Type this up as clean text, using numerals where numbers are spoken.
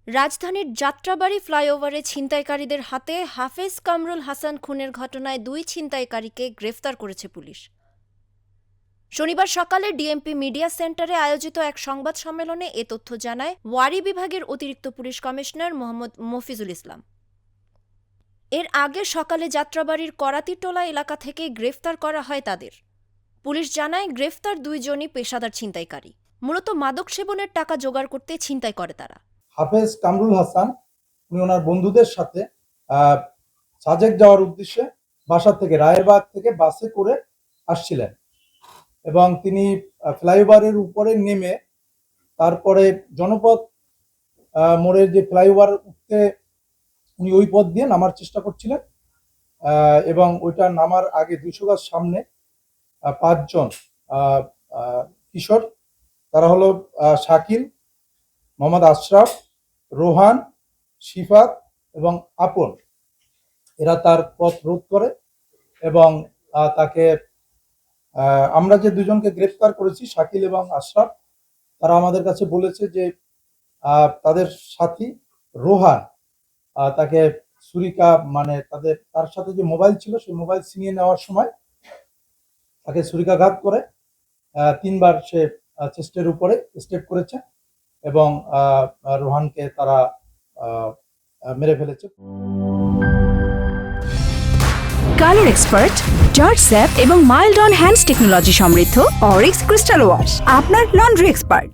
রাজধানীর যাত্রাবাড়ী ফ্লাইওভারে ছিনতাইকারীদের হাতে হাফেজ কামরুল হাসান খুনের ঘটনায় ২ ছিনতাইকারীকে গ্রেফতার করেছে পুলিশ। শনিবার সকালে ডিএমপি মিডিয়া সেন্টারে আয়োজিত এক সংবাদ সম্মেলনে এ তথ্য জানায় ওয়ারী বিভাগের অতিরিক্ত পুলিশ কমিশনার মোহাম্মদ মফিজুল ইসলাম। এর আগে সকালে যাত্রাবাড়ীর করাতিটোলা এলাকা থেকে গ্রেফতার করা হয় তাদের। পুলিশ জানায়, গ্রেফতার ২ জনই পেশাদার ছিনতাইকারী। মূলত মাদক সেবনের টাকা জোগাড় করতে ছিনতাই করে তারা। হাফেজ কামরুল হাসান উনি ওনার বন্ধুদের সাথে সাজেক যাওয়ার উদ্দেশ্যে বাসা থেকে রায়েরবাগ থেকে বাসে করে আসছিলেন এবং তিনি ফ্লাইওভারের উপরে নেমে তারপরে জনপথ মোড়ের যে ফ্লাইওভার উঠতে উনি ওই পথ দিয়ে নামার চেষ্টা করছিলেন এবং ওইটা নামার আগে ২০০ গজ সামনে ৫ জন কিশোর, তারা হলো শাকিল, মোহাম্মদ আশরাফ, রোহান, শিফাত এবং আপন, এরা তার পথ রোধ করে এবং তাকে আমরা যে ২ জনকে গ্রেফতার করেছি শাকিল এবং আশরাফ, তারা আমাদের কাছে বলেছে যে তাদের সাথী রোহান তাকে ছুরিকা মানে তার সাথে যে মোবাইল ছিল সেই মোবাইল ছিনিয়ে নেওয়ার সময় তাকে ছুরিকাঘাত করে ৩ বার সে চেস্টের উপরে স্টেপ করেছে এবং রোহানকে তারা মেরে ফেলেছে। কালার এক্সপার্ট, জর্জ স্যাপ এবং মাইল্ড অন হ্যান্ডস টেকনোলজি সমৃদ্ধ অরিক্স ক্রিস্টাল ওয়াশ আপনার লন্ড্রি এক্সপার্ট।